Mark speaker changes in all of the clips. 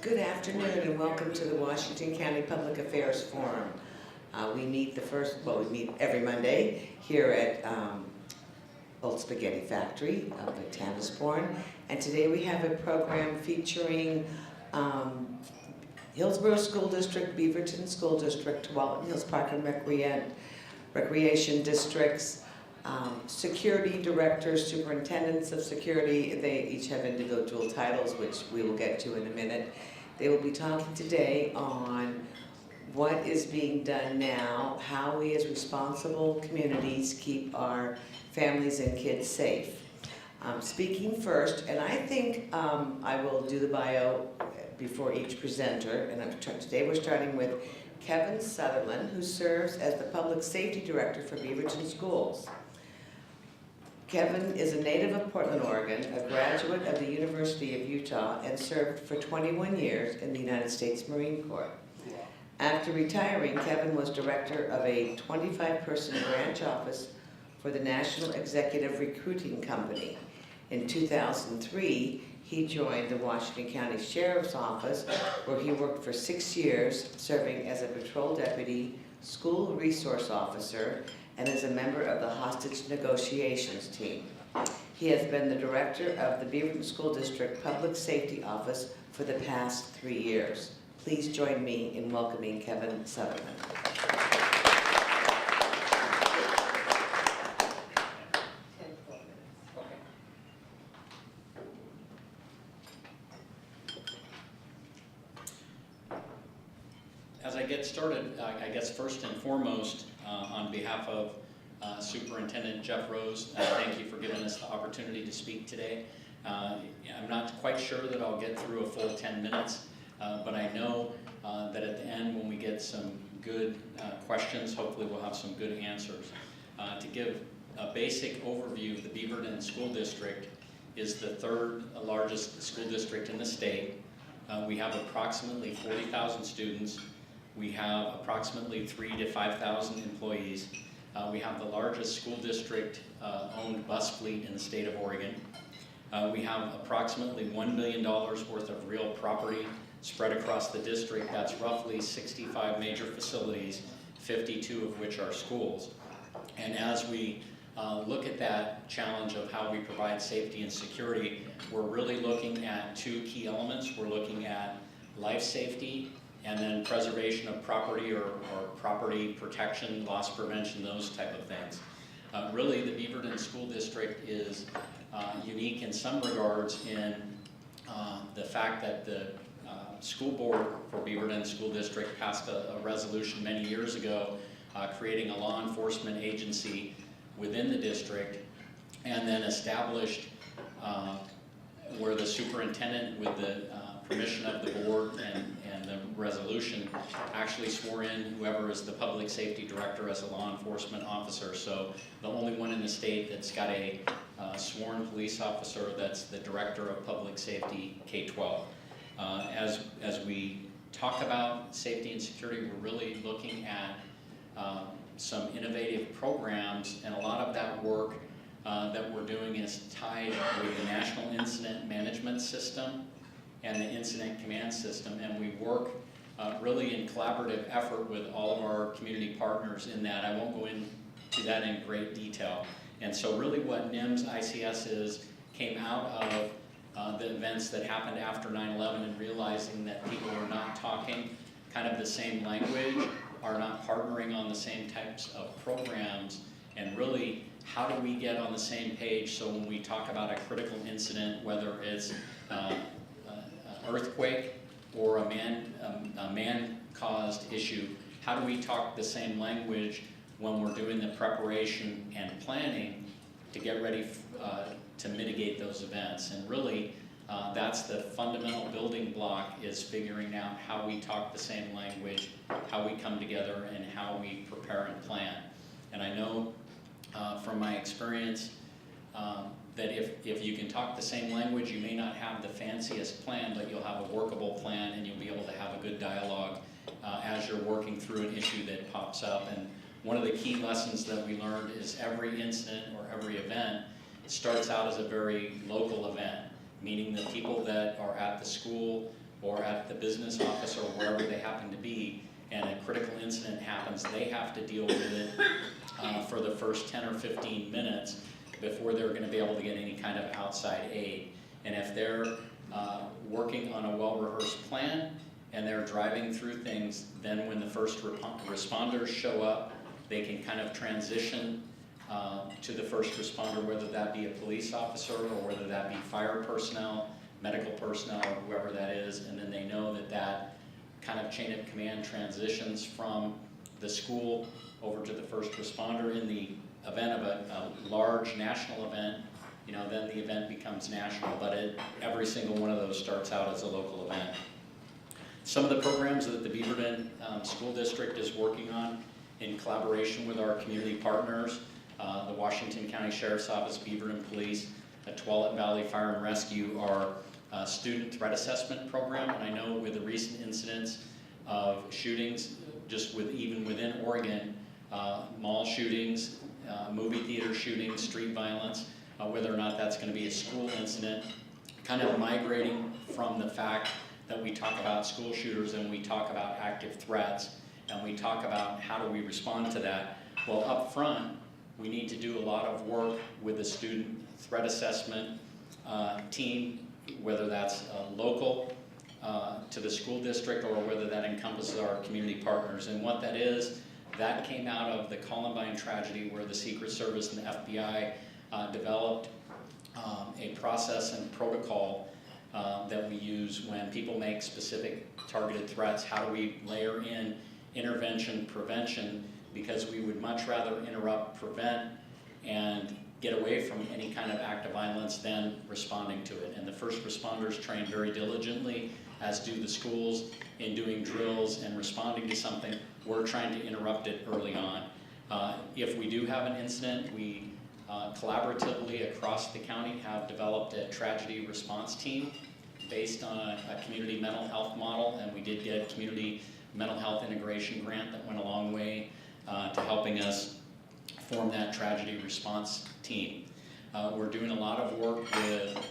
Speaker 1: Good afternoon and welcome to the Washington County Public Affairs Forum. We meet we meet every Monday here at Old Spaghetti Factory up at Tannisbourne. And today we have a program featuring Hillsboro School District, Beaverton School District, Tualatin Hills Park and Recreation Districts, security directors, superintendents of security. They each have individual titles, which we will get to in a minute. They will be talking today on what is being done now, how we as responsible communities keep our families and kids safe. Speaking first, and I think I will do the bio before each presenter, and today we're starting with Kevin Sutherland, who serves as the Public Safety Director for Beaverton Schools. Kevin is a native of Portland, Oregon, a graduate of the University of Utah, and served for 21 years in the United States Marine Corps. After retiring, Kevin was director of a 25-person branch office for the National Executive Recruiting Company. In 2003, he joined the Washington County Sheriff's Office, where he worked for 6 years, serving as a patrol deputy, school resource officer, and as a member of the hostage negotiations team. He has been the director of the Beaverton School District Public Safety Office for the past 3 years. Please join me in welcoming Kevin Sutherland.
Speaker 2: As I get started, I guess first and foremost, on behalf of Superintendent Jeff Rose, thank you for giving us the opportunity to speak today. I'm not quite sure that I'll get through a full 10 minutes, but I know that at the end when we get some good questions, hopefully we'll have some good answers. To give a basic overview, the Beaverton School District is the third largest school district in the state. We have approximately 40,000 students. We have approximately 3,000 to 5,000 employees. We have the largest school district owned bus fleet in the state of Oregon. We have approximately $1 billion worth of real property spread across the district. That's roughly 65 major facilities, 52 of which are schools. And as we look at that challenge of how we provide safety and security, we're really looking at two key elements. We're looking at life safety and then preservation of property or property protection, loss prevention, those type of things. Really, the Beaverton School District is unique in some regards in the fact that the school board for Beaverton School District passed a resolution many years ago creating a law enforcement agency within the district, and then established where the superintendent, with the permission of the board and the resolution, actually swore in whoever is the public safety director as a law enforcement officer. So the only one in the state that's got a sworn police officer that's the director of public safety K-12. As we talk about safety and security, we're really looking at some innovative programs, and a lot of that work that we're doing is tied with the National Incident Management System and the Incident Command System, and we work really in collaborative effort with all of our community partners in that. I won't go into that in great detail. And so really what NIMS ICS came out of the events that happened after 9/11 and realizing that people are not talking kind of the same language, are not partnering on the same types of programs, and really how do we get on the same page so when we talk about a critical incident, whether it's earthquake or a man-caused issue, how do we talk the same language when we're doing the preparation and planning to get ready to mitigate those events? And really, that's the fundamental building block, is figuring out how we talk the same language, how we come together, and how we prepare and plan. And I know from my experience that if you can talk the same language, you may not have the fanciest plan, but you'll have a workable plan, and you'll be able to have a good dialogue as you're working through an issue that pops up. And one of the key lessons that we learned is every incident or every event starts out as a very local event, meaning the people that are at the school or at the business office or wherever they happen to be, and a critical incident happens, they have to deal with it for the first 10 or 15 minutes before they're going to be able to get any kind of outside aid. And if they're working on a well-rehearsed plan and they're driving through things, then when the first responders show up, they can kind of transition to the first responder, whether that be a police officer or whether that be fire personnel, medical personnel, or whoever that is, and then they know that that kind of chain of command transitions from the school over to the first responder. In the event of a large national event, you know, then the event becomes national, but every single one of those starts out as a local event. Some of the programs that the Beaverton School District is working on in collaboration with our community partners, the Washington County Sheriff's Office, Beaverton Police, Tualatin Valley Fire and Rescue, are student threat assessment program. And I know with the recent incidents of shootings, just even within Oregon, mall shootings, movie theater shootings, street violence, whether or not that's going to be a school incident, kind of migrating from the fact that we talk about school shooters and we talk about active threats and we talk about how do we respond to that. Well, up front, we need to do a lot of work with the student threat assessment team, whether that's local to the school district or whether that encompasses our community partners. And what that is, that came out of the Columbine tragedy where the Secret Service and the FBI developed a process and protocol that we use when people make specific targeted threats. How do we layer in intervention, prevention, because we would much rather interrupt, prevent, and get away from any kind of act of violence than responding to it. And the first responders train very diligently, as do the schools, in doing drills and responding to something. We're trying to interrupt it early on. If we do have an incident, we collaboratively across the county have developed a tragedy response team based on a community mental health model, and we did get a community mental health integration grant that went a long way to helping us form that tragedy response team. We're doing a lot of work with,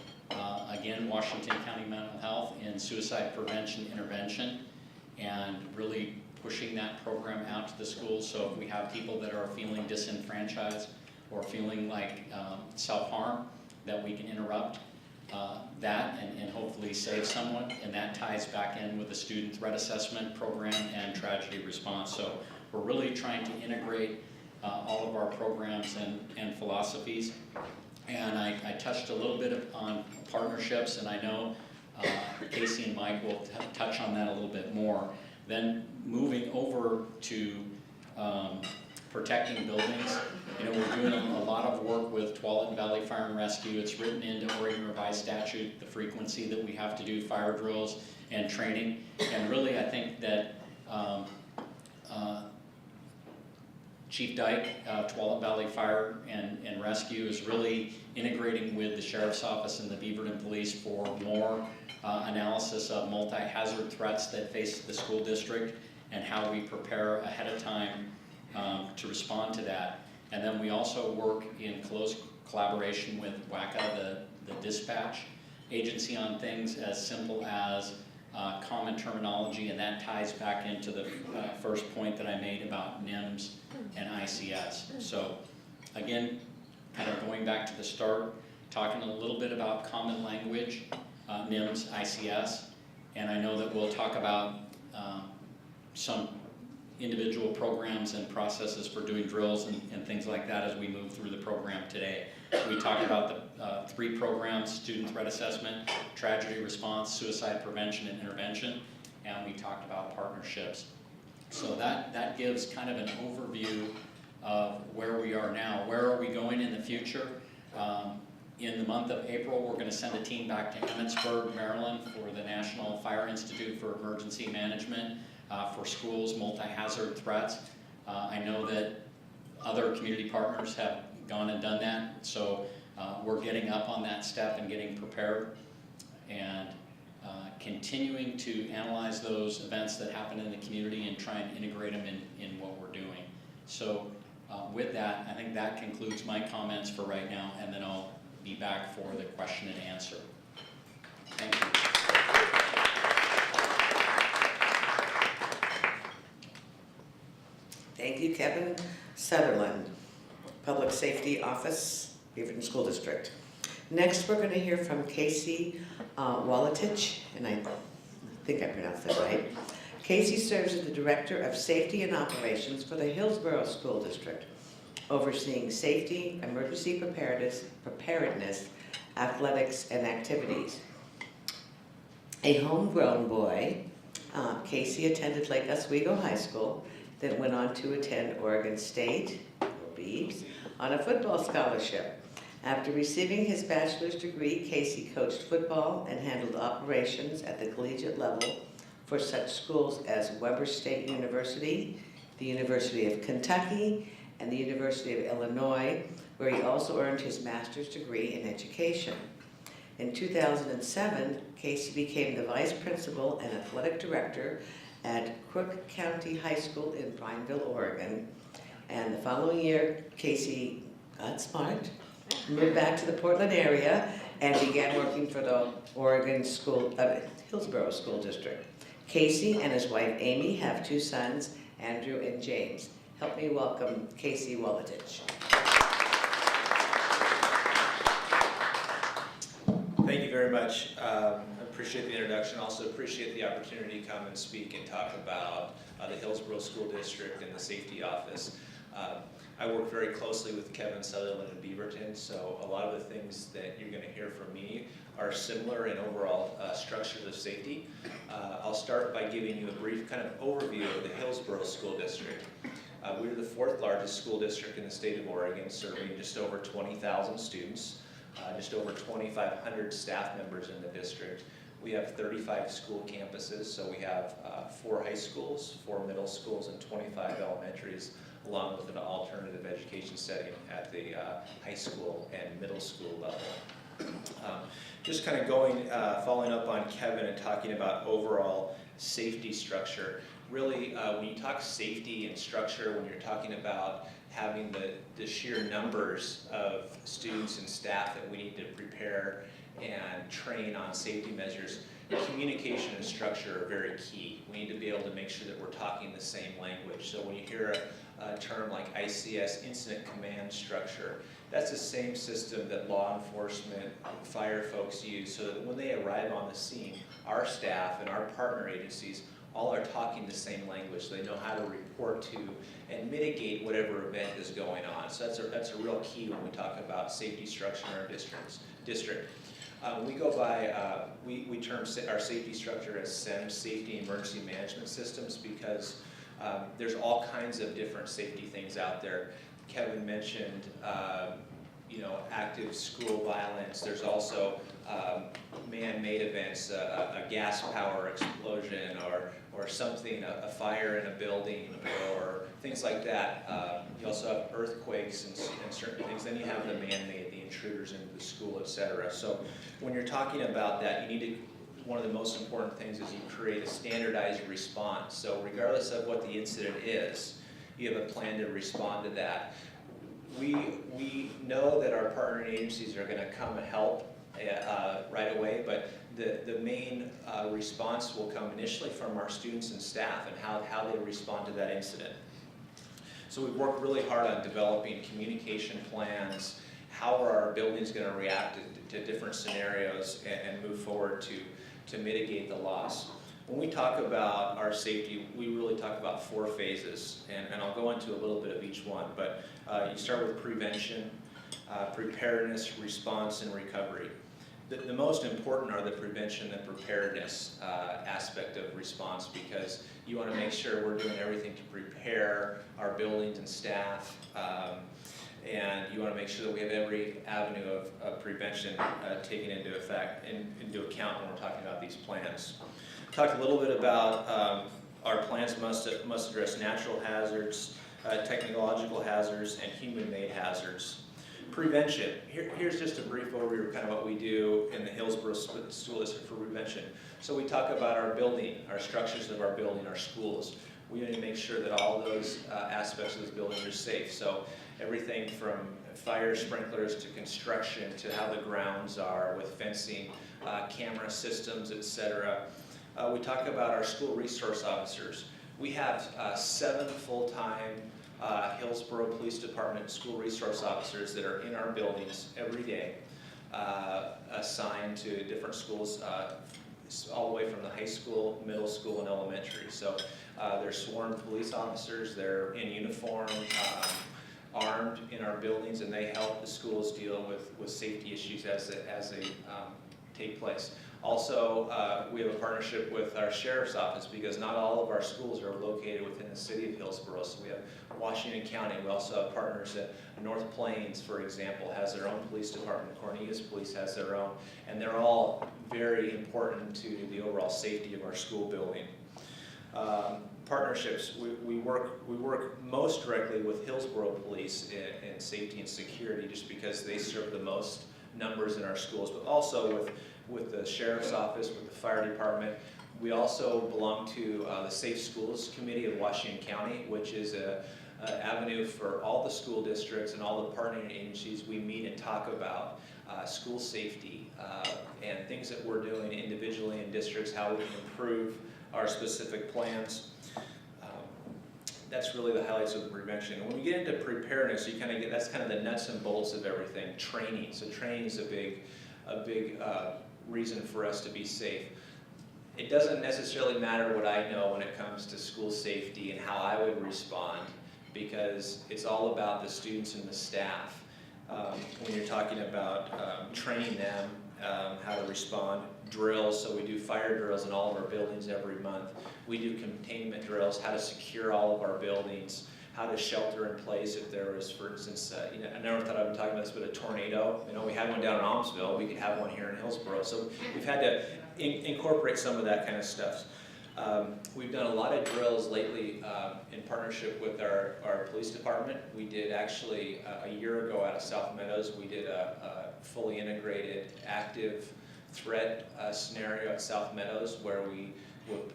Speaker 2: again, Washington County Mental Health in suicide prevention intervention, and really pushing that program out to the schools. So if we have people that are feeling disenfranchised or feeling like self-harm, that we can interrupt that and hopefully save someone. And that ties back in with the student threat assessment program and tragedy response. So we're really trying to integrate all of our programs and philosophies. And I touched a little bit on partnerships, and I know Casey and Mike will touch on that a little bit more. Then moving over to protecting buildings, you know, we're doing a lot of work with Tualatin Valley Fire and Rescue. It's written into Oregon Revised Statute, the frequency that we have to do fire drills and training. And really, I think that Chief Dyke, Tualatin Valley Fire and Rescue, is really integrating with the Sheriff's Office and the Beaverton Police for more analysis of multi-hazard threats that face the school district and how we prepare ahead of time to respond to that. And then we also work in close collaboration with WACA, the dispatch agency, on things as simple as common terminology, and that ties back into the first point that I made about NIMS and ICS. So again, kind of going back to the start, talking a little bit about common language, NIMS, ICS, and I know that we'll talk about some individual programs and processes for doing drills and things like that as we move through the program today. We talked about the 3 programs: student threat assessment, tragedy response, suicide prevention and intervention, and we talked about partnerships. So that gives kind of an overview of where we are now. Where are we going in the future? In the month of April, we're going to send a team back to Emmitsburg, Maryland, for the National Fire Institute for Emergency Management for schools, multi-hazard threats. I know that other community partners have gone and done that, so we're getting up on that step and getting prepared and continuing to analyze those events that happen in the community and try and integrate them in what we're doing. So with that, I think that concludes my comments for right now, and then I'll be back for the question and answer. Thank you.
Speaker 1: you, Kevin Sutherland, Public Safety Office, Beaverton School District. Next, we're going to hear from Casey Waletich, and I think I pronounced that right. Casey serves as the Director of Safety and Operations for the Hillsboro School District, overseeing safety, emergency preparedness, athletics, and activities. A homegrown boy, Casey attended Lake Oswego High School, then went on to attend Oregon State, Beavs, on a football scholarship. After receiving his bachelor's degree, Casey coached football and handled operations at the collegiate level for such schools as Weber State University, the University of Kentucky, and the University of Illinois, where he also earned his master's degree in education. In 2007, Casey became the vice principal and athletic director at Crook County High School in Prineville, Oregon. And the following year, Casey got smart, moved back to the Portland area, and began working for the Hillsboro School District. Casey and his wife Amy have 2 sons, Andrew and James. Help me welcome Casey Waletich.
Speaker 3: Thank you very much. Appreciate the introduction. Also appreciate the opportunity to come and speak and talk about the Hillsboro School District and the safety office. I work very closely with Kevin Sutherland in Beaverton, so a lot of the things that you're going to hear from me are similar in overall structures of safety. I'll start by giving you a brief kind of overview of the Hillsboro School District. We're the 4th largest school district in the state of Oregon, serving just over 20,000 students, just over 2,500 staff members in the district. We have 35 school campuses, so we have 4 high schools, 4 middle schools, and 25 elementaries, along with an alternative education setting at the high school and middle school level. Just kind of following up on Kevin and talking about overall safety structure. Really, when you talk safety and structure, when you're talking about having the sheer numbers of students and staff that we need to prepare and train on safety measures, communication and structure are very key. We need to be able to make sure that we're talking the same language. So when you hear a term like ICS, Incident Command Structure, that's the same system that law enforcement, fire folks use, so that when they arrive on the scene, our staff and our partner agencies all are talking the same language, so they know how to report to and mitigate whatever event is going on. So that's a real key when we talk about safety structure in our district. We go by, we term our safety structure as SEM, Safety and Emergency Management Systems, because there's all kinds of different safety things out there. Kevin mentioned, active school violence. There's also man-made events, a gas power explosion, or something, a fire in a building, or things like that. You also have earthquakes and certain things. Then you have the man-made, the intruders into the school, etc. So when you're talking about that, you need to, one of the most important things is you create a standardized response. So regardless of what the incident is, you have a plan to respond to that. We know that our partner agencies are going to come and help right away, but the main response will come initially from our students and staff and how they respond to that incident. So we've worked really hard on developing communication plans. How are our buildings going to react to different scenarios and move forward to mitigate the loss? When we talk about our safety, we really talk about 4 phases, and I'll go into a little bit of each one, but you start with prevention, preparedness, response, and recovery. The most important are the prevention and preparedness aspect of response, because you want to make sure we're doing everything to prepare our buildings and staff, and you want to make sure that we have every avenue of prevention taken into account when we're talking about these plans. Talked a little bit about our plans must address natural hazards, technological hazards, and human-made hazards. Prevention. Here's just a brief overview of kind of what we do in the Hillsboro School District for prevention. So we talk about our building, our structures of our building, our schools. We need to make sure that all those aspects of those buildings are safe. So everything from fire sprinklers to construction to how the grounds are with fencing, camera systems, etc. We talk about our school resource officers. We have 7 full-time Hillsboro Police Department school resource officers that are in our buildings every day, assigned to different schools, all the way from the high school, middle school, and elementary. So they're sworn police officers, they're in uniform, armed in our buildings, and they help the schools deal with safety issues as they take place. Also, we have a partnership with our sheriff's office because not all of our schools are located within the city of Hillsboro. So we have Washington County. We also have partners at North Plains, for example, has their own police department. Cornelius Police has their own, and they're all very important to the overall safety of our school building. Partnerships, we work most directly with Hillsboro Police in safety and security just because they serve the most numbers in our schools, but also with the Sheriff's Office, with the Fire Department. We also belong to the Safe Schools Committee of Washington County, which is an avenue for all the school districts and all the partnering agencies. We meet and talk about school safety and things that we're doing individually in districts, how we can improve our specific plans. That's really the highlights of prevention. When we get into preparedness, you kind of get, that's kind of the nuts and bolts of everything. Training. So training is a big reason for us to be safe. It doesn't necessarily matter what I know when it comes to school safety and how I would respond, because it's all about the students and the staff. When you're talking about training them, how to respond, drills, so we do fire drills in all of our buildings every month. We do containment drills, how to secure all of our buildings, how to shelter in place if there was, for instance, I never thought I'd be talking about this, but a tornado. We had one down in Almsville, we could have one here in Hillsboro. So we've had to incorporate some of that kind of stuff. We've done a lot of drills lately in partnership with our police department. We did actually a year ago out of South Meadows, we did a fully integrated active threat scenario at South Meadows where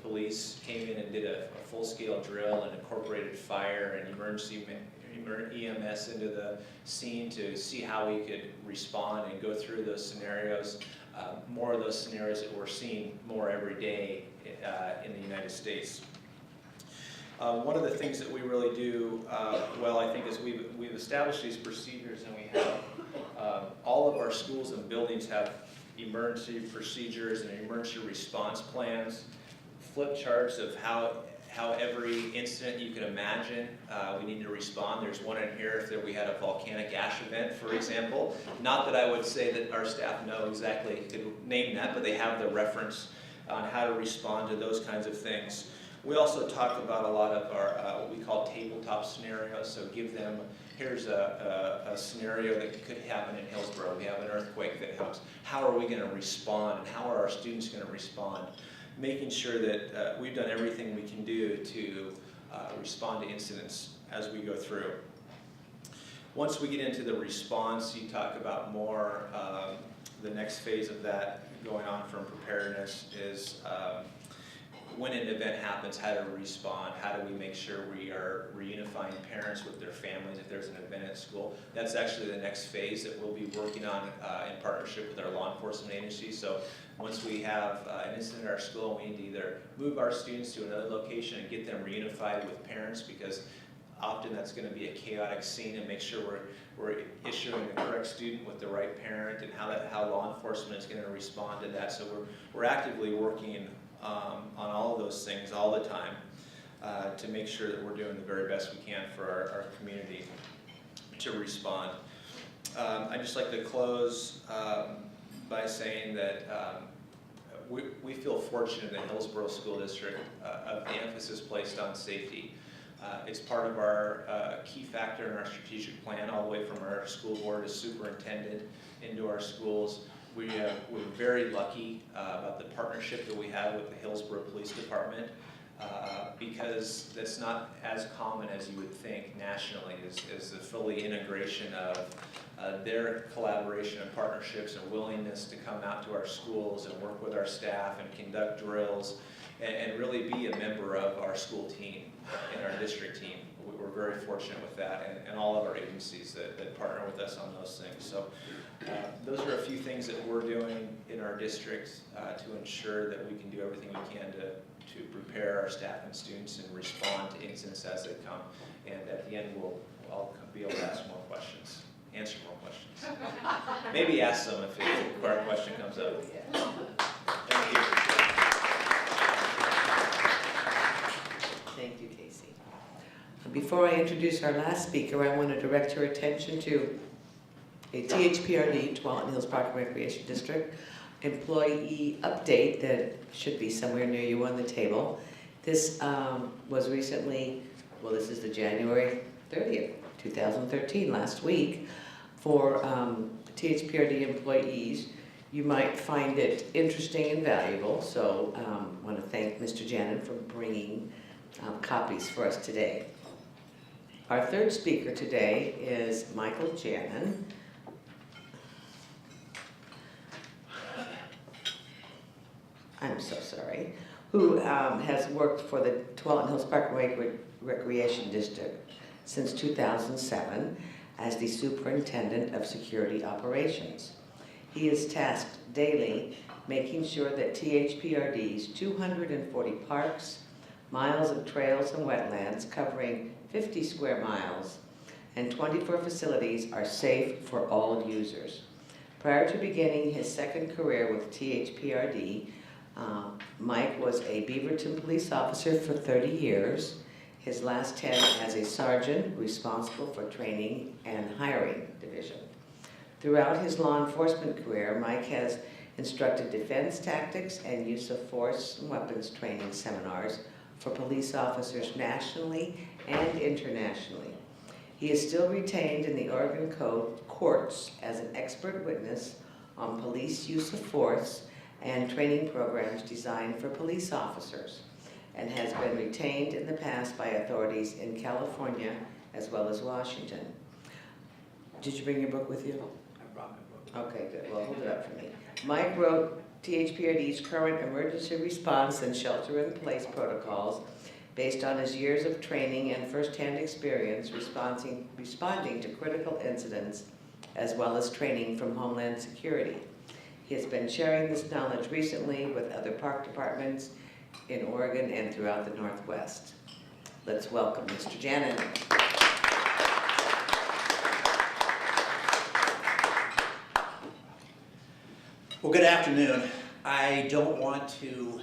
Speaker 3: police came in and did a full-scale drill and incorporated fire and emergency EMS into the scene to see how we could respond and go through those scenarios. More of those scenarios that we're seeing more every day in the United States. One of the things that we really do well, I think, is we've established these procedures, and we have all of our schools and buildings have emergency procedures and emergency response plans, flip charts of how every incident you can imagine we need to respond. There's one in here if we had a volcanic ash event, for example. Not that I would say that our staff know exactly, could name that, but they have the reference on how to respond to those kinds of things. We also talk about a lot of our what we call tabletop scenarios. So give them, here's a scenario that could happen in Hillsboro. We have an earthquake that comes. How are we going to respond, and how are our students going to respond? Making sure that we've done everything we can do to respond to incidents as we go through. Once we get into the response, you talk about more, the next phase of that going on from preparedness is when an event happens, how to respond, how do we make sure we are reunifying parents with their families if there's an event at school. That's actually the next phase that we'll be working on in partnership with our law enforcement agencies. So once we have an incident at our school, we need to either move our students to another location and get them reunified with parents, because often that's going to be a chaotic scene, and make sure we're issuing the correct student with the right parent, and how law enforcement is going to respond to that. So we're actively working on all of those things all the time to make sure that we're doing the very best we can for our community to respond. I'd just like to close by saying that we feel fortunate in the Hillsboro School District of the emphasis placed on safety. It's part of our key factor in our strategic plan, all the way from our school board to superintendent into our schools. We're very lucky about the partnership that we have with the Hillsboro Police Department, because that's not as common as you would think nationally, is the fully integration of their collaboration and partnerships and willingness to come out to our schools and work with our staff and conduct drills and really be a member of our school team and our district team. We're very fortunate with that, and all of our agencies that partner with us on those things. So those are a few things things that we're doing in our district to ensure that we can do everything we can to prepare our staff and students and respond to incidents as they come. And at the end, I'll be able to ask more questions, answer more questions. Maybe ask some if a question comes up. Thank you.
Speaker 1: Thank you, Casey. Before I introduce our last speaker, I want to direct your attention to a THPRD, Tualatin Hills Park and Recreation District, employee update that should be somewhere near you on the table. This was recently, well, this is the January 30th, 2013, last week, for THPRD employees. You might find it interesting and valuable, so I want to thank Mr. Jannin for bringing copies for us today. Our third speaker today is Michael Jannin. I'm so sorry, who has worked for the Tualatin Hills Park and Recreation District since 2007 as the Superintendent of Security Operations. He is tasked daily making sure that THPRD's 240 parks, miles of trails and wetlands covering 50 square miles and 24 facilities are safe for all users. Prior to beginning his second career with THPRD, Mike was a Beaverton police officer for 30 years, his last 10 as a sergeant responsible for training and hiring division. Throughout his law enforcement career, Mike has instructed defense tactics and use of force and weapons training seminars for police officers nationally and internationally. He is still retained in the Oregon courts as an expert witness on police use of force and training programs designed for police officers, and has been retained in the past by authorities in California as well as Washington. Did you bring your book with you?
Speaker 4: I brought my book.
Speaker 1: Okay, good. Well, hold it up for me. Mike wrote THPRD's current emergency response and shelter-in-place protocols based on his years of training and first-hand experience responding to critical incidents, as well as training from Homeland Security. He has been sharing this knowledge recently with other park departments in Oregon and throughout the Northwest. Let's welcome Mr. Jannin.
Speaker 4: Well, good afternoon. I don't want to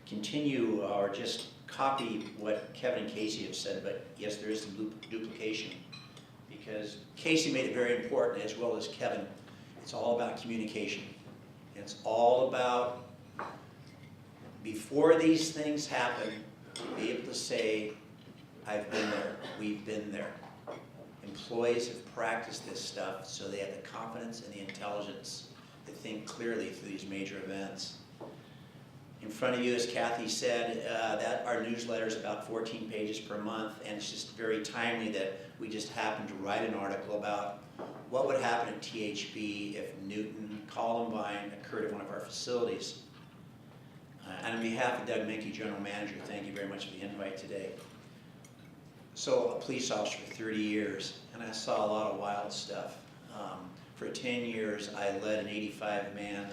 Speaker 4: continue or just copy what Kevin and Casey have said, but yes, there is some duplication, because Casey made it very important, as well as Kevin. It's all about communication. It's all about, before these things happen, to be able to say, I've been there, we've been there. Employees have practiced this stuff, so they have the confidence and the intelligence to think clearly through these major events. In front of you, as Kathy said, that our newsletter is about 14 pages per month, and it's just very timely that we just happened to write an article about what would happen at THB if Newton, Columbine occurred at one of our facilities. And on behalf of Doug Minke, General Manager, thank you very much for the invite today. So, a police officer for 30 years, and I saw a lot of wild stuff. For 10 years, I led an 85-man,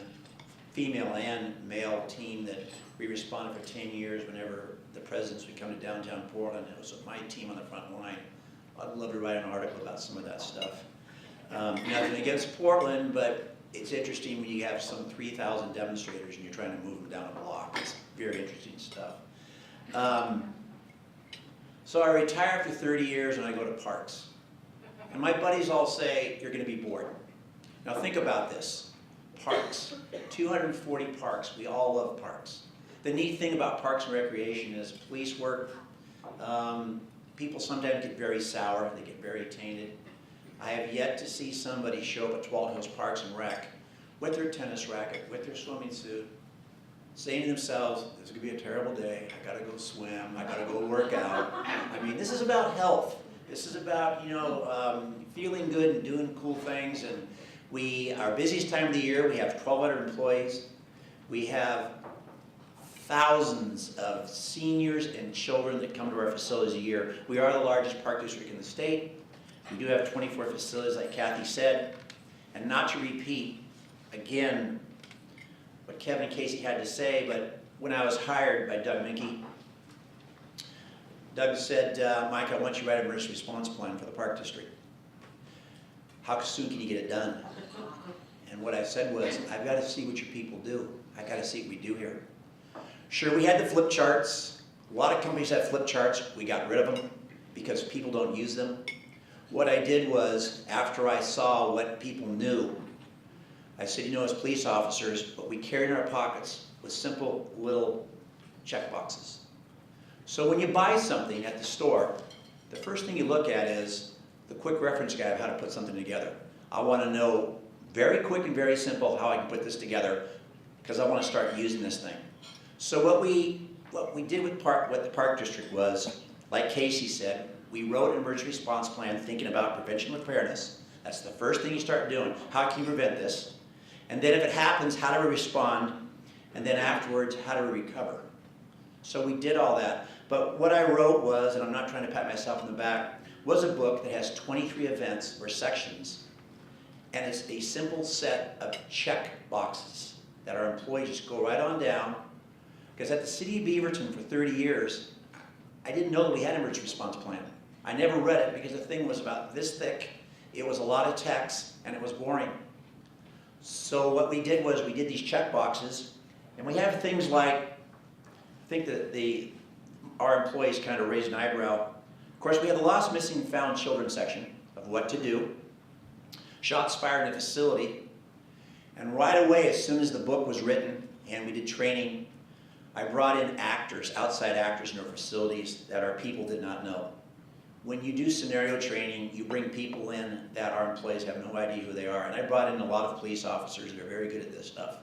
Speaker 4: female and male team that we responded for 10 years whenever the presidents would come to downtown Portland. It was my team on the front line. I'd love to write an article about some of that stuff. Nothing against Portland, but it's interesting when you have some 3,000 demonstrators and you're trying to move them down a block. It's very interesting stuff. So I retired for 30 years and I go to parks. And my buddies all say, you're going to be bored. Now think about this. Parks. 240 parks. We all love parks. The neat thing about parks and recreation is police work. People sometimes get very sour. They get very tainted. I have yet to see somebody show up at Tualatin Hills Parks and Rec with their tennis racket, with their swimming suit, saying to themselves, this is going to be a terrible day, I got to go swim, I got to go work out. I mean, this is about health. This is about, feeling good and doing cool things. And our busiest time of the year, we have 1,200 employees. We have thousands of seniors and children that come to our facilities a year. We are the largest park district in the state. We do have 24 facilities, like Kathy said. And not to repeat, again, what Kevin and Casey had to say, but when I was hired by Doug Minke, Doug said, Mike, I want you to write an emergency response plan for the Park District. How soon can you get it done? And what I said was, I've got to see what your people do. I've got to see what we do here. Sure, we had the flip charts. A lot of companies have flip charts. We got rid of them because people don't use them. What I did was, after I saw what people knew, I said, you know, as police officers, what we carry in our pockets was simple little check boxes. So when you buy something at the store, the first thing you look at is the quick reference guide of how to put something together. I want to know very quick and very simple how I can put this together because I want to start using this thing. So what we did with what the Park District was, like Casey said, we wrote an emergency response plan thinking about prevention and preparedness. That's the first thing you start doing. How can you prevent this? And then if it happens, how do we respond? And then afterwards, how do we recover? So we did all that. But what I wrote was, and I'm not trying to pat myself on the back, was a book that has 23 events or sections. And it's a simple set of check boxes that our employees just go right on down. Because at the city of Beaverton for 30 years, I didn't know that we had an emergency response plan. I never read it because the thing was about this thick. It was a lot of text and it was boring. So what we did was we did these check boxes, and we have things like, I think that our employees kind of raised an eyebrow. Of course, we have the lost, missing, and found children section of what to do. Shots fired in a facility. And right away, as soon as the book was written and we did training, I brought in actors, outside actors in our facilities that our people did not know. When you do scenario training, you bring people in that our employees have no idea who they are. And I brought in a lot of police officers that are very good at this stuff.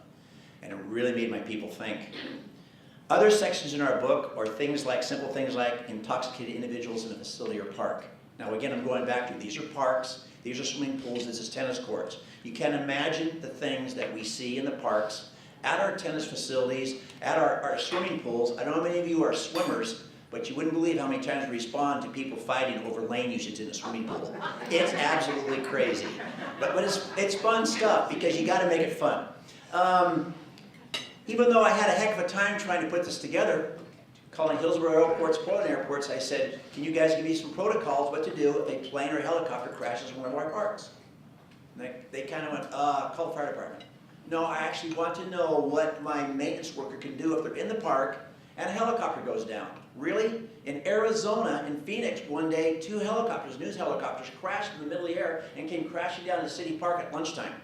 Speaker 4: And it really made my people think. Other sections in our book are things like, simple things like intoxicated individuals in a facility or park. Now again, I'm going back to, these are parks, these are swimming pools, this is tennis courts. You can imagine the things that we see in the parks, at our tennis facilities, at our swimming pools. I don't know how many of you are swimmers, but you wouldn't believe how many times we respond to people fighting over lane usage in a swimming pool. It's absolutely crazy. But it's fun stuff because you got to make it fun. Even though I had a heck of a time trying to put this together, calling Hillsboro airports, Portland airports, I said, can you guys give me some protocols what to do if a plane or a helicopter crashes in one of our parks? And they kind of went, call the fire department. No, I actually want to know what my maintenance worker can do if they're in the park and a helicopter goes down. Really? In Arizona, in Phoenix, one day, 2 helicopters, news helicopters, crashed in the middle of the air and came crashing down the city park at lunchtime.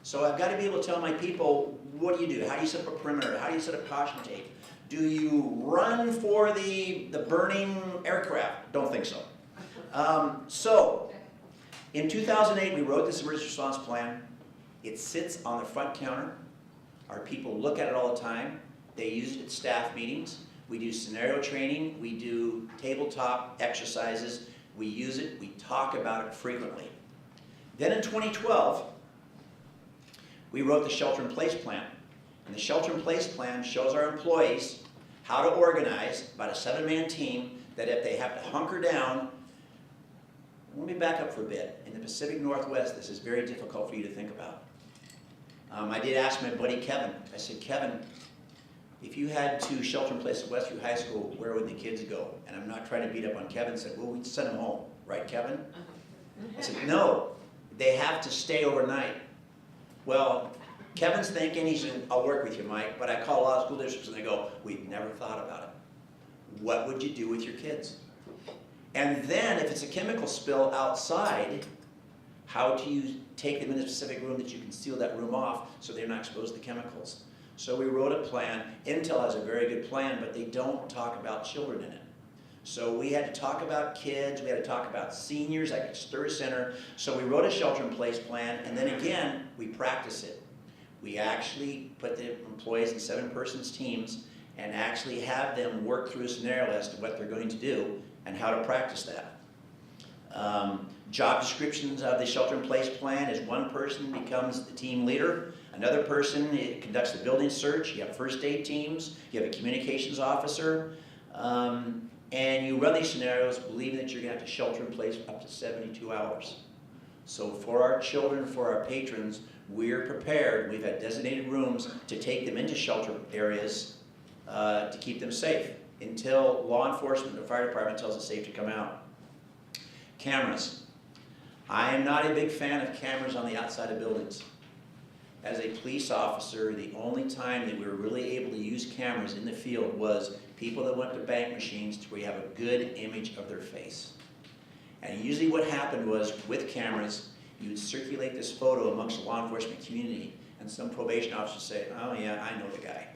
Speaker 4: So I've got to be able to tell my people, what do you do? How do you set up a perimeter? How do you set up caution tape? Do you run for the burning aircraft? Don't think so. So, in 2008, we wrote this emergency response plan. It sits on the front counter. Our people look at it all the time. They use it at staff meetings. We do scenario training. We do tabletop exercises. We use it. We talk about it frequently. Then in 2012, we wrote the shelter-in-place plan. And the shelter-in-place plan shows our employees how to organize, about a 7-man team, that if they have to hunker down. Let me back up for a bit. In the Pacific Northwest, this is very difficult for you to think about. I did ask my buddy Kevin. I said, Kevin, if you had to shelter in place at Westview High School, where would the kids go? And I'm not trying to beat up on Kevin. I said, well, we'd send them home. Right, Kevin? I said, no, they have to stay overnight. Well, Kevin's thinking, he said, I'll work with you, Mike, but I call a lot of school districts and they go, we've never thought about it. What would you do with your kids? And then if it's a chemical spill outside, how do you take them in a specific room that you can seal that room off so they're not exposed to chemicals? So we wrote a plan. Intel has a very good plan, but they don't talk about children in it. So we had to talk about kids, we had to talk about seniors, like at Stir Center. So we wrote a shelter-in-place plan, and then again, we practice it. We actually put the employees in 7-person teams and actually have them work through a scenario as to what they're going to do and how to practice that. Job descriptions of the shelter-in-place plan is one person becomes the team leader, another person conducts the building search, you have first aid teams, you have a communications officer, and you run these scenarios believing that you're going to have to shelter in place for up to 72 hours. So for our children, for our patrons, we're prepared. We've had designated rooms to take them into shelter areas to keep them safe until law enforcement or fire department tells us it's safe to come out. Cameras. I am not a big fan of cameras on the outside of buildings. As a police officer, the only time that we were really able to use cameras in the field was people that went to bank machines to where you have a good image of their face. And usually what happened was, with cameras, you would circulate this photo amongst the law enforcement community, and some probation officers say, oh yeah, I know the guy.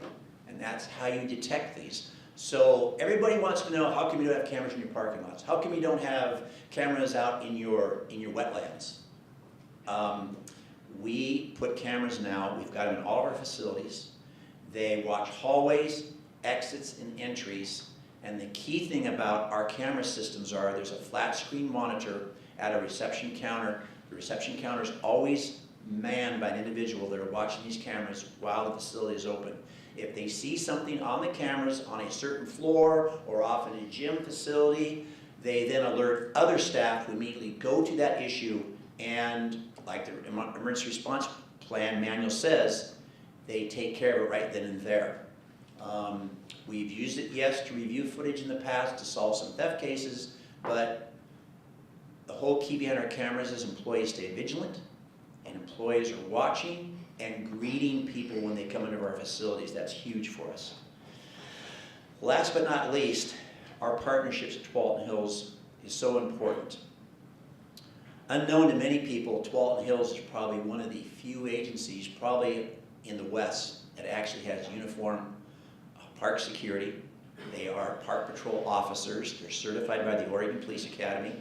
Speaker 4: And that's how you detect these. So everybody wants to know, how come you don't have cameras in your parking lots? How come you don't have cameras out in your wetlands? We put cameras now, we've got them in all of our facilities. They watch hallways, exits, and entries. And the key thing about our camera systems are there's a flat screen monitor at a reception counter. The reception counter is always manned by an individual that are watching these cameras while the facility is open. If they see something on the cameras on a certain floor or off in a gym facility, they then alert other staff who immediately go to that issue, and like the emergency response plan manual says, they take care of it right then and there. We've used it, yes, to review footage in the past to solve some theft cases, but the whole key behind our cameras is employees stay vigilant, and employees are watching and greeting people when they come into our facilities. That's huge for us. Last but not least, our partnerships at Tualatin Hills is so important. Unknown to many people, Tualatin Hills is probably one of the few agencies, probably in the West, that actually has uniform park security. They are park patrol officers. They're certified by the Oregon Police Academy.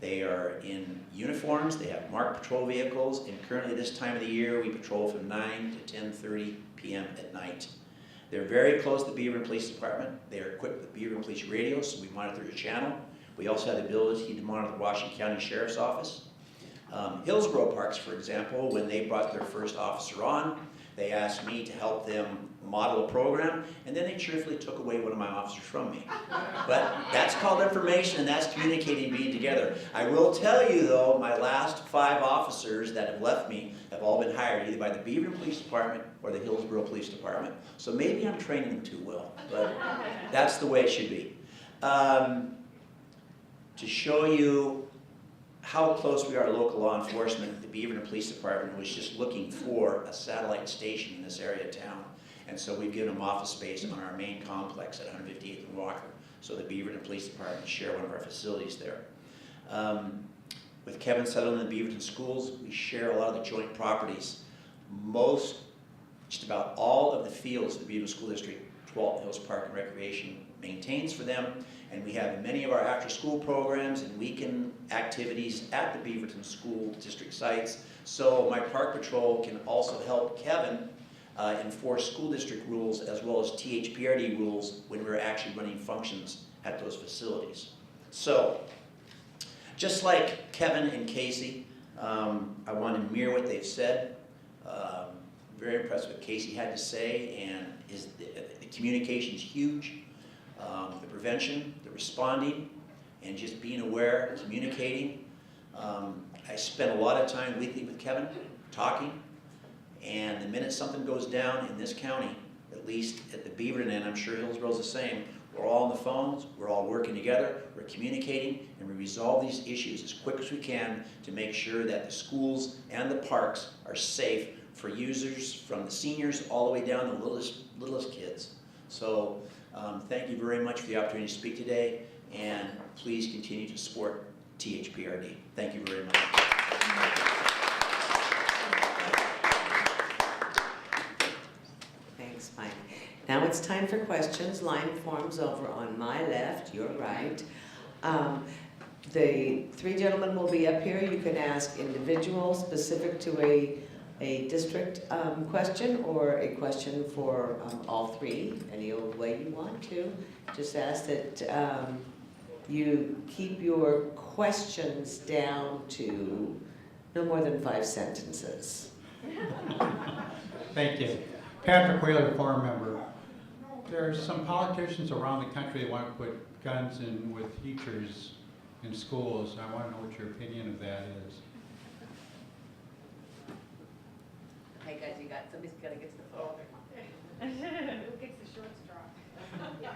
Speaker 4: They are in uniforms. They have marked patrol vehicles, and currently this time of the year we patrol from 9 to 10:30 p.m. at night. They're very close to the Beaverton Police Department. They are equipped with Beaverton Police radios, so we monitor the channel. We also have the ability to monitor the Washington County Sheriff's Office. Hillsboro Parks, for example, when they brought their first officer on, they asked me to help them model a program, and then they cheerfully took away one of my officers from me. But that's called information, and that's communicating, being together. I will tell you, though, my last 5 officers that have left me have all been hired either by the Beaverton Police Department or the Hillsboro Police Department. So maybe I'm training them too well, but that's the way it should be. To show you how close we are to local law enforcement, the Beaverton Police Department was just looking for a satellite station in this area of town. And so we've given them office space on our main complex at 158th and Walker. So the Beaverton Police Department share one of our facilities there. With Kevin Sutherland and the Beaverton Schools, we share a lot of the joint properties. Just about all of the fields of the Beaverton School District, Tualatin Hills Park and Recreation maintains for them. And we have many of our after-school programs and weekend activities at the Beaverton School District sites. So my park patrol can also help Kevin enforce school district rules as well as THPRD rules when we're actually running functions at those facilities. So, just like Kevin and Casey, I want to mirror what they've said. Very impressed with what Casey had to say, and the communication is huge. The prevention, the responding, and just being aware, communicating. I spend a lot of time weekly with Kevin, talking, and the minute something goes down in this county, at least at the Beaverton end, I'm sure Hillsboro's the same, we're all on the phones, we're all working together, we're communicating, and we resolve these issues as quick as we can to make sure that the schools and the parks are safe for users, from the seniors all the way down to the littlest kids. So thank you very much for the opportunity to speak today, and please continue to support THPRD. Thank you very much.
Speaker 1: Thanks, Mike. Now it's time for questions. Line forms over on my left, your right. The 3 gentlemen will be up here. You can ask individual, specific to a district question, or a question for all 3, any old way you want to. Just ask that you keep your questions down to no more than 5 sentences.
Speaker 5: Thank you. Patrick Whaler, farm member. There are some politicians around the country that want to put guns in with teachers in schools. I want to know what your opinion of that is.
Speaker 6: guys, somebody's gotta get to the phone.
Speaker 7: Who gets the short straw?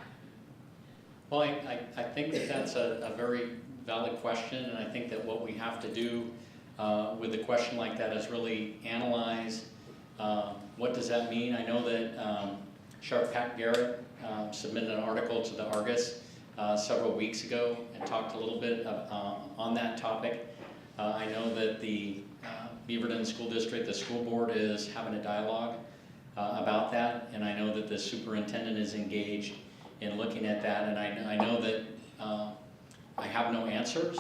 Speaker 2: Well, I think that that's a very valid question, and I think that what we have to do with a question like that is really analyze what does that mean. I know that Sheriff Pat Garrett submitted an article to the Argus several weeks ago and talked a little bit on that topic. I know that the Beaverton School District, the school board, is having a dialogue about that, and I know that the superintendent is engaged in looking at that, and I know that I have no answers,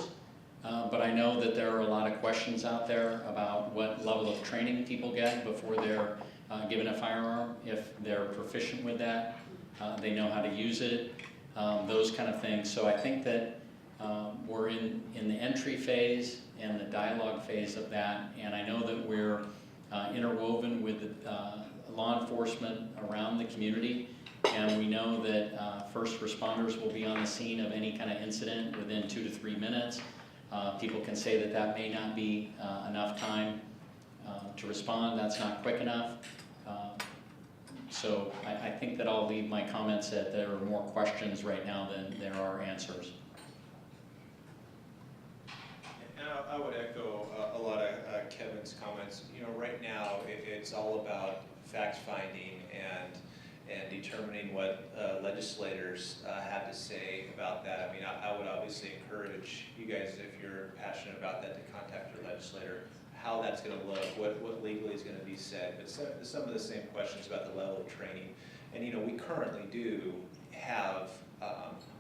Speaker 2: but I know that there are a lot of questions out there about what level of training people get before they're given a firearm, if they're proficient with that, they know how to use it, those kind of things. So I think that we're in the entry phase and the dialogue phase of that, and I know that we're interwoven with law enforcement around the community, and we know that first responders will be on the scene of any kind of incident within 2 to 3 minutes. People can say that that may not be enough time to respond, that's not quick enough. So I think that I'll leave my comments that there are more questions right now than there are answers.
Speaker 3: And I would echo a lot of Kevin's comments. You know, right now it's all about fact-finding and determining what legislators have to say about that. I mean, I would obviously encourage you guys, if you're passionate about that, to contact your legislator, how that's going to look, what legally is going to be said, but some of the same questions about the level of training. And you know, we currently do have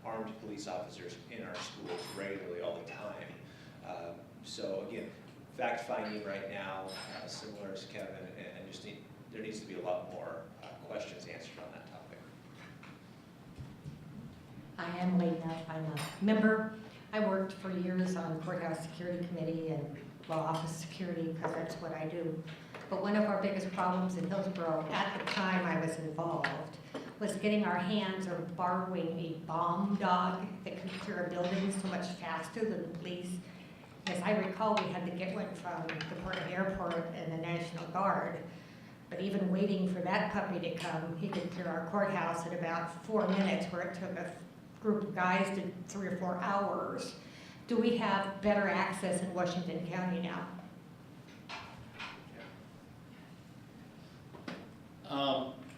Speaker 3: armed police officers in our schools regularly all the time. So again, fact-finding right now, similar as Kevin, and just there needs to be a lot more questions answered on that topic.
Speaker 7: I am Lady Nuff. I'm a member. I worked for years on courthouse security committee and law office security because that's what I do. But one of our biggest problems in Hillsboro at the time I was involved was getting our hands or borrowing a bomb dog that could clear a building so much faster than the police. As I recall, we had to get one from the Portland Airport and the National Guard. But even waiting for that puppy to come, he could clear our courthouse in about 4 minutes, where it took a group of guys to 3 or 4 hours. Do we have better access in Washington County now?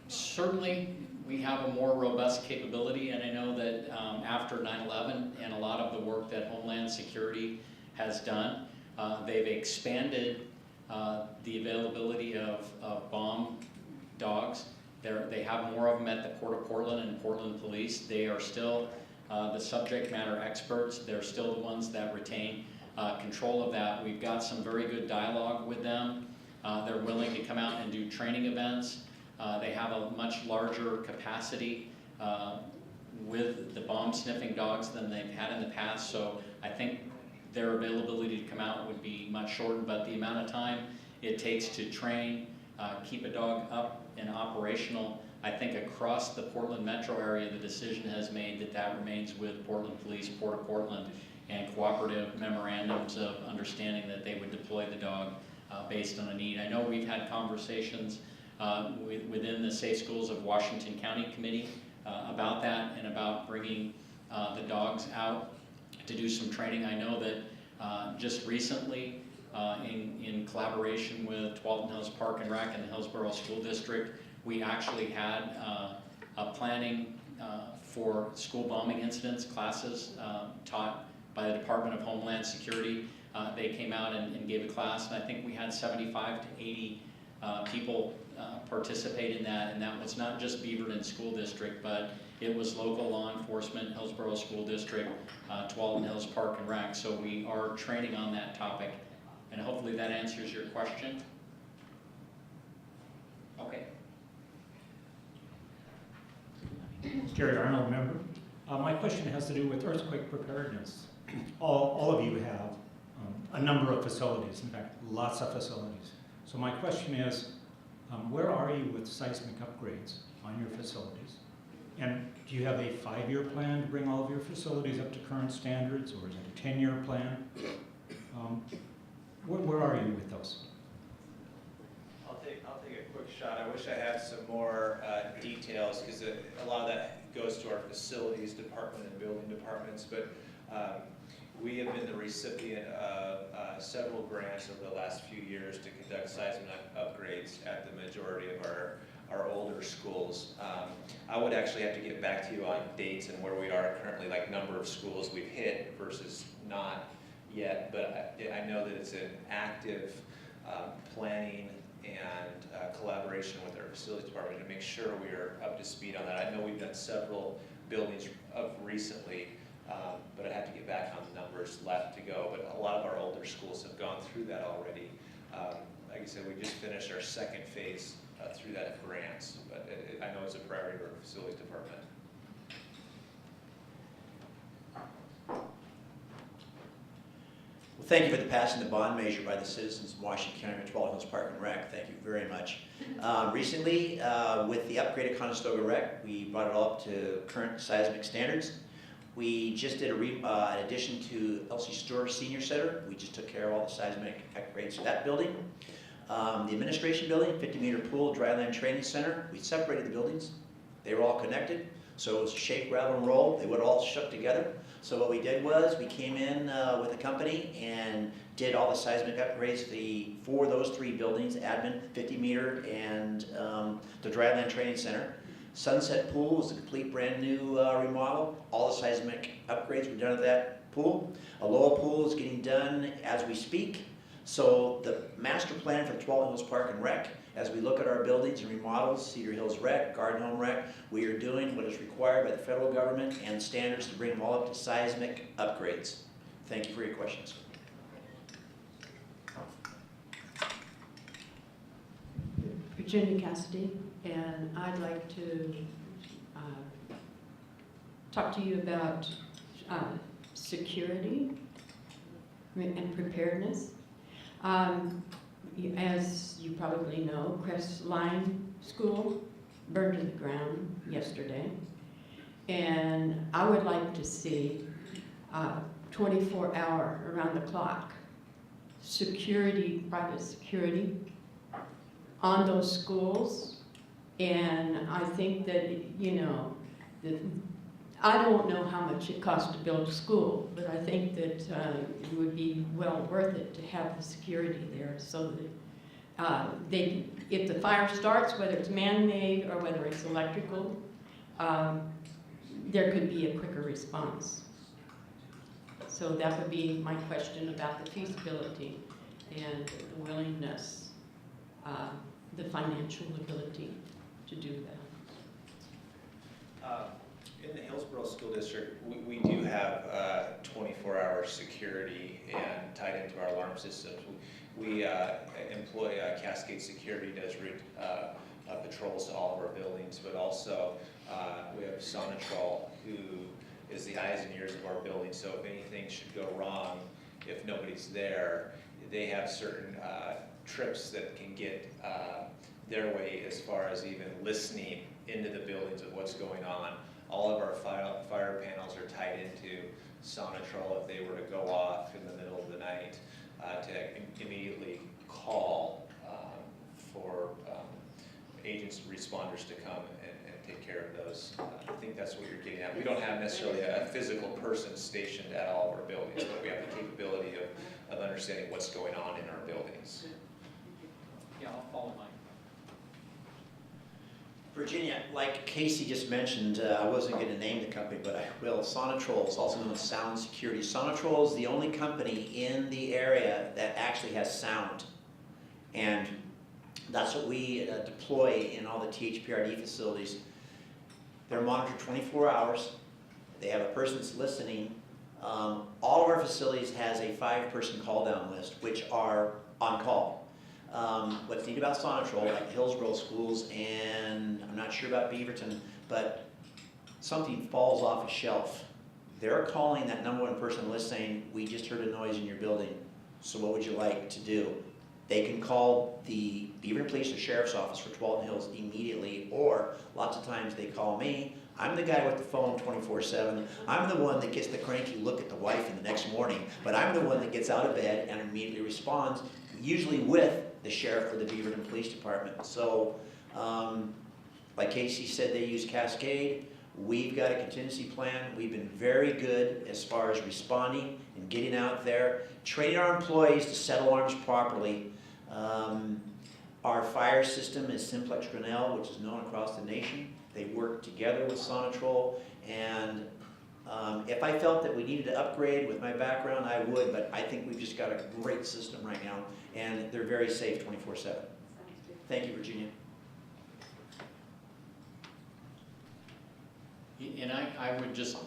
Speaker 2: Certainly, we have a more robust capability, and I know that after 9/11 and a lot of the work that Homeland Security has done, they've expanded the availability of bomb dogs. They have more of them at the Port of Portland and Portland Police. They are still the subject matter experts. They're still the ones that retain control of that. We've got some very good dialogue with them. They're willing to come out and do training events. They have a much larger capacity with the bomb sniffing dogs than they've had in the past. So I think their availability to come out would be much shortened, but the amount of time it takes to train, keep a dog up and operational, I think across the Portland metro area, the decision has made that that remains with Portland Police, Port of Portland, and cooperative memorandums of understanding that they would deploy the dog based on a need. I know we've had conversations within the Safe Schools of Washington County Committee about that and about bringing the dogs out to do some training. I know that just recently, in collaboration with Tualatin Hills Park and Rec and the Hillsboro School District, we actually had a planning for school bombing incidents classes taught by the Department of Homeland Security. They came out and gave a class, and I think we had 75 to 80 people participate in that, and that was not just Beaverton School District, but it was local law enforcement, Hillsboro School District, Tualatin Hills Park and Rec. So we are training on that topic, and hopefully that answers your question. Okay.
Speaker 8: Jerry Arnold, member. My question has to do with earthquake preparedness. All of you have a number of facilities, in fact, lots of facilities. So my question is, where are you with seismic upgrades on your facilities? And do you have a 5-year plan to bring all of your facilities up to current standards, or is it a 10-year plan? Where are you with those?
Speaker 3: I'll take I'll take a quick shot. I wish I had some more details, because a lot of that goes to our facilities department and building departments, but we have been the recipient of several grants over the last few years to conduct seismic upgrades at the majority of our older schools. I would actually have to get back to you on dates and where we are currently, like number of schools we've hit versus not yet, but I know that it's an active planning and collaboration with our facilities department to make sure we are up to speed on that. I know we've done several buildings recently, but I have to get back on the numbers left to go, but a lot of our older schools have gone through that already. Like I said, we just finished our second phase through that of grants, but I know it's a priority for our facilities department.
Speaker 4: Well, thank you for the passing the bond measure by the citizens of Washington County Metropolitan Hills Park and Rec. Thank you very much. Recently, with the upgraded Conestoga Rec, we brought it all up to current seismic standards. We just did an addition to Elsie Store Senior Center. We just took care of all the seismic upgrades to that building. The administration building, 50-meter pool, dryland training center. We separated the buildings. They were all connected. So it was shake, rattle, and roll. They would all shook together. So what we did was we came in with a company and did all the seismic upgrades for those three buildings, admin, 50-meter, and the dryland training center. Sunset Pool was a complete brand new remodel. All the seismic upgrades were done at that pool. Aloha Pool is getting done as we speak. So the master plan for the Tualatin Hills Park and Rec, as we look at our buildings and remodels, Cedar Hills Rec, Garden Home Rec, we are doing what is required by the federal government and standards to bring them all up to seismic upgrades. Thank you for your questions.
Speaker 9: Virginia Cassidy, and I'd like to talk to you about security and preparedness. As you probably know, Crest Line School burned to the ground yesterday, and I would like to see 24-hour, around-the-clock security, private security on those schools. And I think that, you know, I don't know how much it costs to build a school, but I think that it would be well worth it to have the security there so that if the fire starts, whether it's man-made or whether it's electrical, there could be a quicker response. So that would be my question about the feasibility and the willingness, the financial ability to do that.
Speaker 3: In the Hillsboro School District, we do have 24-hour security and tied into our alarm systems. We employ Cascade Security, does patrols to all of our buildings, but also we have Sonatrol, who is the eyes and ears of our building. So if anything should go wrong, if nobody's there, they have certain trips that can get their way as far as even listening into the buildings of what's going on. All of our fire panels are tied into Sonatrol if they were to go off in the middle of the night to immediately call for agents, responders to come and take care of those. I think that's what you're getting at. We don't have necessarily a physical person stationed at all of our buildings, but we have the capability of understanding what's going on in our buildings.
Speaker 2: Yeah, I'll follow Mike.
Speaker 4: Virginia, like Casey just mentioned, I wasn't going to name the company, but I will. Sonatrol is also known as Sound Security. Sonatrol is the only company in the area that actually has sound. And that's what we deploy in all the THPRD facilities. They're monitored 24 hours. They have a person that's listening. All of our facilities has a 5-person call-down list, which are on call. What's neat about Sonatrol, like the Hillsboro schools, and I'm not sure about Beaverton, but something falls off a shelf. They're calling that #1 person list saying, we just heard a noise in your building, so what would you like to do? They can call the Beaverton Police or Sheriff's Office for Tualatin Hills immediately, or lots of times they call me. I'm the guy with the phone 24/7. I'm the one that gets the cranky look at the wife in the next morning, but I'm the one that gets out of bed and immediately responds, usually with the sheriff or the Beaverton Police Department. So, like Casey said, they use Cascade. We've got a contingency plan. We've been very good as far as responding and getting out there, training our employees to set alarms properly. Our fire system is Simplex Grinnell, which is known across the nation. They work together with Sonatrol, and if I felt that we needed to upgrade with my background, I would, but I think we've just got a great system right now, and they're very safe 24/7. Thank you, Virginia.
Speaker 2: And I would just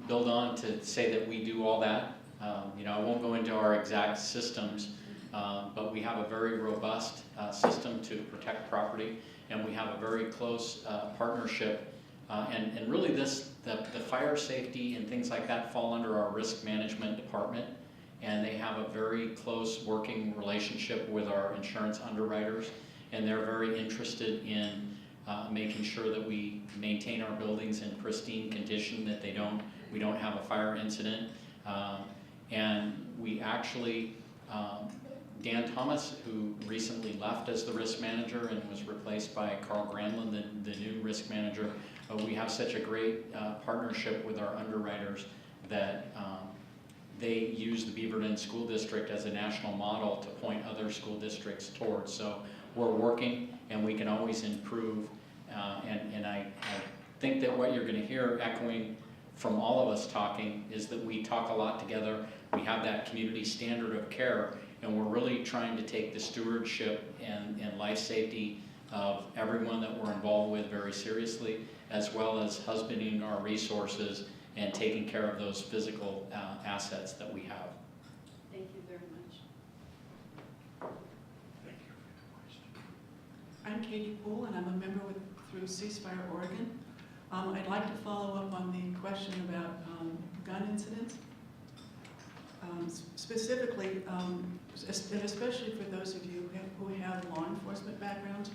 Speaker 2: build on to say that we do all that. I won't go into our exact systems, but we have a very robust system to protect property, and we have a very close partnership. And really the fire safety and things like that fall under our risk management department, and they have a very close working relationship with our insurance underwriters, and they're very interested in making sure that we maintain our buildings in pristine condition, that we don't have a fire incident. And we actually, Dan Thomas, who recently left as the risk manager and was replaced by Carl Granlund, the new risk manager, we have such a great partnership with our underwriters that they use the Beaverton School District as a national model to point other school districts towards. So we're working, and we can always improve. And I think that what you're going to hear echoing from all of us talking is that we talk a lot together. We have that community standard of care, and we're really trying to take the stewardship and life safety of everyone that we're involved with very seriously, as well as husbanding our resources and taking care of those physical assets that we have.
Speaker 9: Thank you very much.
Speaker 10: I'm Katie Poole, and I'm a member through Ceasefire Oregon. I'd like to follow up on the question about gun incidents. Specifically, and especially for those of you who have law enforcement backgrounds,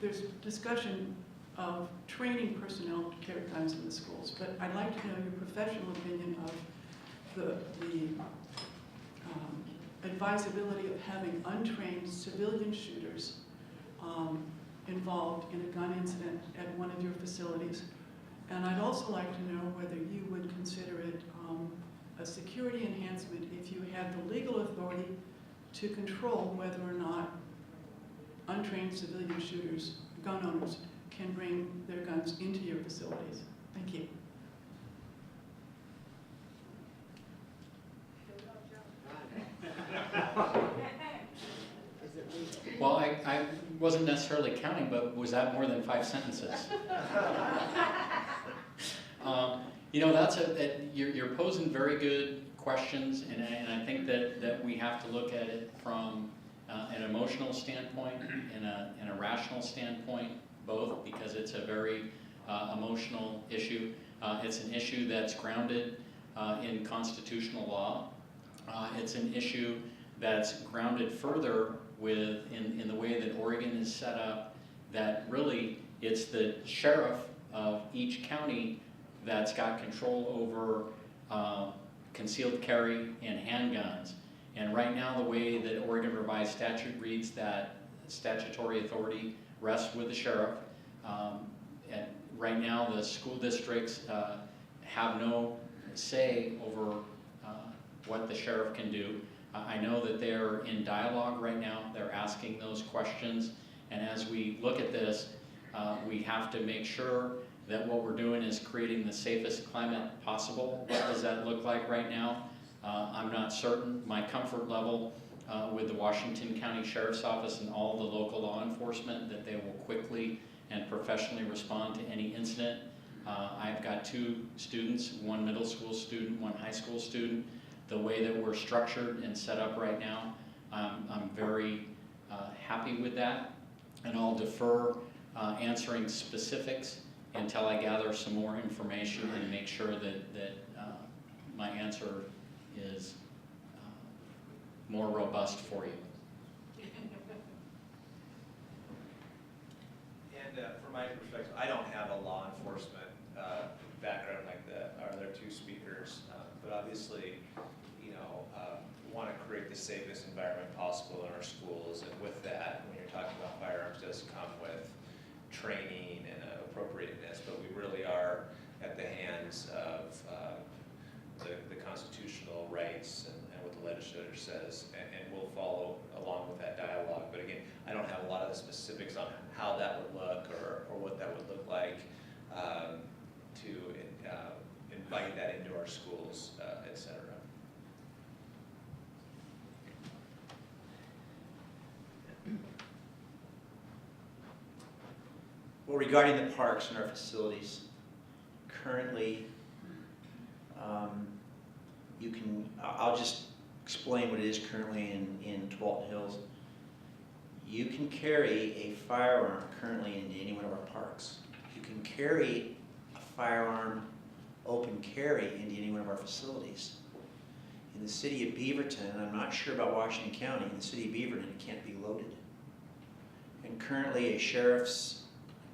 Speaker 10: there's discussion of training personnel to carry guns in the schools, but I'd like to know your professional opinion of the advisability of having untrained civilian shooters involved in a gun incident at one of your facilities. And I'd also like to know whether you would consider it a security enhancement if you had the legal authority to control whether or not untrained civilian shooters, gun owners, can bring their guns into your facilities. Thank you.
Speaker 2: Well, I wasn't necessarily counting, but was that more than 5 sentences? You're posing very good questions, and I think that we have to look at it from an emotional standpoint and a rational standpoint, both, because it's a very emotional issue. It's an issue that's grounded in constitutional law. It's an issue that's grounded further in the way that Oregon is set up, that really it's the sheriff of each county that's got control over concealed carry and handguns. And right now, the way that Oregon revised statute reads, that statutory authority rests with the sheriff. And right now, the school districts have no say over what the sheriff can do. I know that they're in dialogue right now. They're asking those questions. And as we look at this, we have to make sure that what we're doing is creating the safest climate possible. What does that look like right now? I'm not certain. My comfort level with the Washington County Sheriff's Office and all the local law enforcement, that they will quickly and professionally respond to any incident. I've got 2 students, one middle school student, one high school student. The way that we're structured and set up right now, I'm very happy with that. And I'll defer answering specifics until I gather some more information and make sure that my answer is more robust for you.
Speaker 3: And from my perspective, I don't have a law enforcement background like that. There are 2 speakers, but obviously, want to create the safest environment possible in our schools, and with that, when you're talking about firearms, does come with training and appropriateness, but we really are at the hands of the constitutional rights and what the legislature says, and we'll follow along with that dialogue. But again, I don't have a lot of the specifics on how that would look or what that would look like to invite that into our schools, et cetera.
Speaker 4: Well, regarding the parks and our facilities, currently, I'll just explain what it is currently in Tualatin Hills. You can carry a firearm currently into any one of our parks. You can carry a firearm open carry into any one of our facilities. In the city of Beaverton, and I'm not sure about Washington County, in the city of Beaverton, it can't be loaded. And currently a sheriff's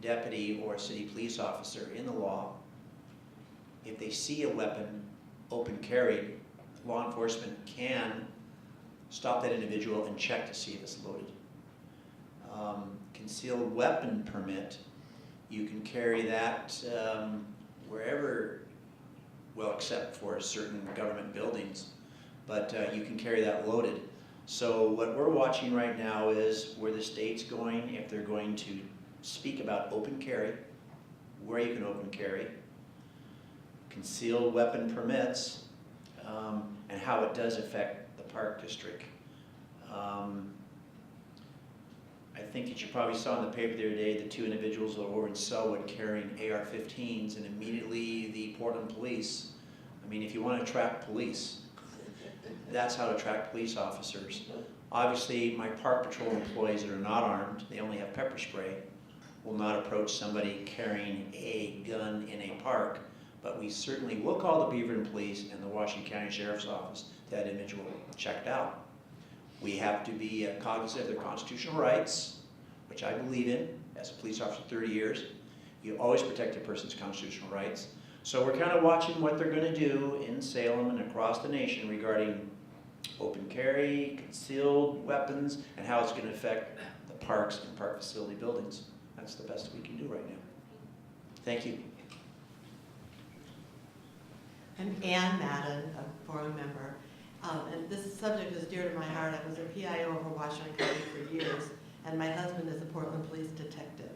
Speaker 4: deputy or a city police officer in the law, if they see a weapon open carried, law enforcement can stop that individual and check to see if it's loaded. Concealed weapon permit, you can carry that wherever, well, except for certain government buildings, but you can carry that loaded. So what we're watching right now is where the state's going, if they're going to speak about open carry, where you can open carry, concealed weapon permits, and how it does affect the park district. I think that you probably saw in the paper the other day the two individuals that were over in Selwood carrying AR-15s, and immediately the Portland police, I mean, if you want to attract police, that's how to attract police officers. Obviously, my park patrol employees that are not armed, they only have pepper spray, will not approach somebody carrying a gun in a park, but we certainly will call the Beaverton Police and the Washington County Sheriff's Office to that individual checked out. We have to be cognizant of their constitutional rights, which I believe in as a police officer for 30 years. You always protect a person's constitutional rights. So we're kind of watching what they're going to do in Salem and across the nation regarding open carry, concealed weapons, and how it's going to affect the parks and park facility buildings. That's the best we can do right now. Thank you.
Speaker 11: I'm Ann Madden, a forum member, and this subject is dear to my heart. I was a PIO over Washington County for years, and my husband is a Portland police detective.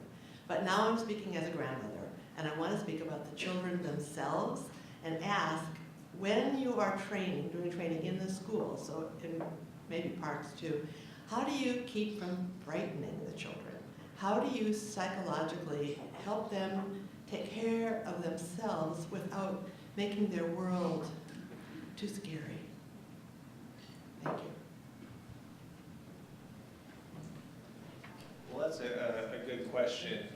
Speaker 11: But now I'm speaking as a grandmother, and I want to speak about the children themselves and ask, when you are training, doing training in the school, so in maybe parks too, how do you keep from frightening the children? How do you psychologically help them take care of themselves without making their world too scary? Thank you.
Speaker 3: Well, that's a good question.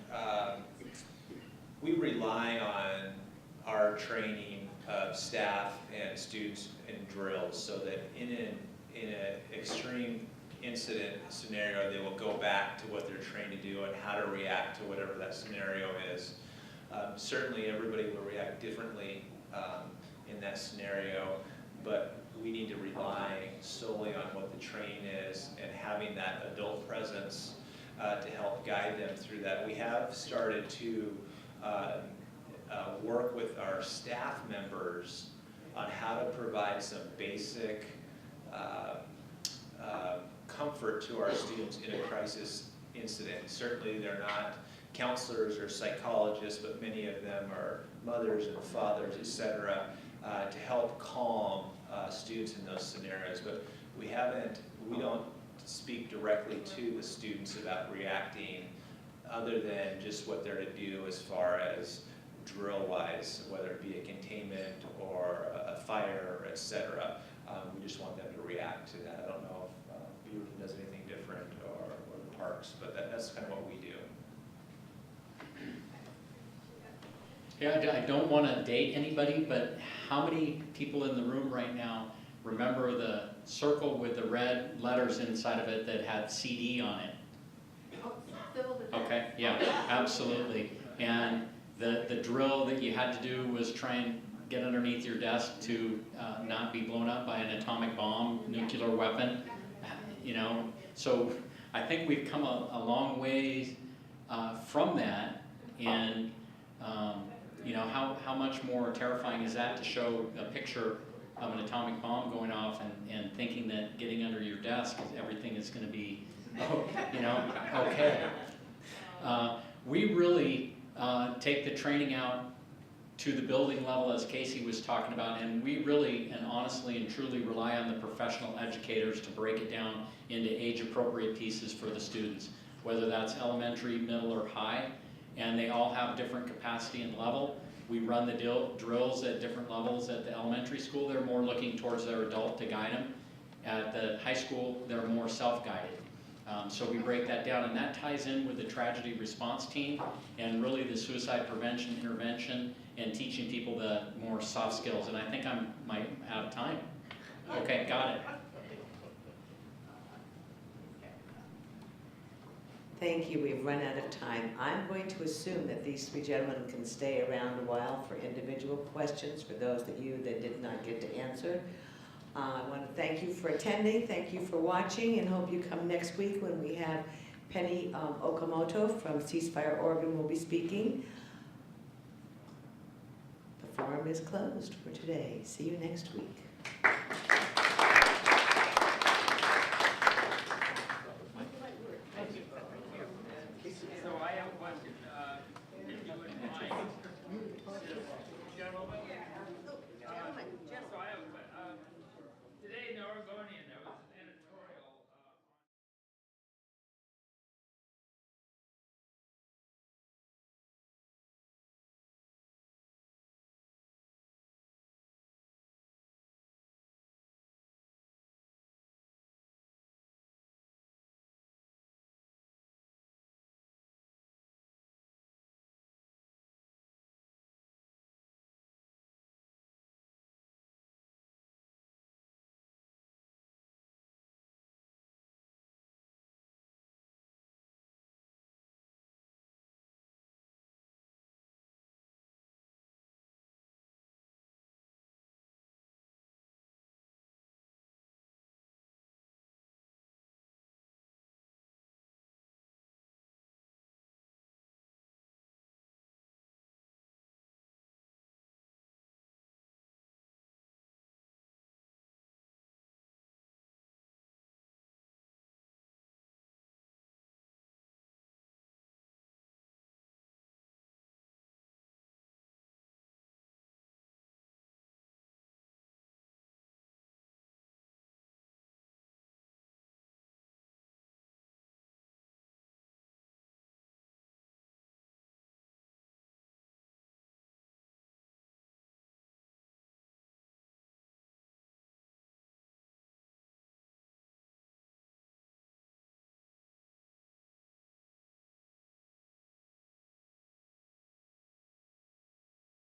Speaker 3: We rely on our training of staff and students in drills so that in an extreme incident scenario, they will go back to what they're trained to do and how to react to whatever that scenario is. Certainly everybody will react differently in that scenario, but we need to rely solely on what the training is and having that adult presence to help guide them through that. We have started to work with our staff members on how to provide some basic comfort to our students in a crisis incident. Certainly they're not counselors or psychologists, but many of them are mothers and fathers, etc., to help calm students in those scenarios. But we don't speak directly to the students about reacting other than just what they're to do as far as drill-wise, whether it be a containment or a fire, etc. We just want them to react to that. I don't know if Beaverton does anything different or the parks, but that's kind of what we do.
Speaker 2: Yeah, I don't want to date anybody, but how many people in the room right now remember the circle with the red letters inside of it that had CD on it? Okay, yeah, absolutely. And the drill that you had to do was try and get underneath your desk to not be blown up by an atomic bomb, nuclear weapon, you know. So I think we've come a long way from that, and you know, how much more terrifying is that to show a picture of an atomic bomb going off and thinking that getting under your desk, everything is going to be, you know, okay. We really take the training out to the building level, as Casey was talking about, and we really and honestly and truly rely on the professional educators to break it down into age-appropriate pieces for the students, whether that's elementary, middle, or high, and they all have different capacity and level. We run the drills at different levels. At the elementary school, they're more looking towards their adult to guide them. At the high school, they're more self-guided. So we break that down, and that ties in with the tragedy response team and really the suicide prevention, intervention, and teaching people the more soft skills. And I think I might out of time. Okay, got it.
Speaker 1: Thank you, we've run out of time. I'm going to assume that these three gentlemen can stay around a while for individual questions for those that did not get to answer. I want to thank you for attending, thank you for watching, and hope you come next week when we have Penny Okamoto from Ceasefire Oregon will be speaking. The forum is closed for today. See you next week.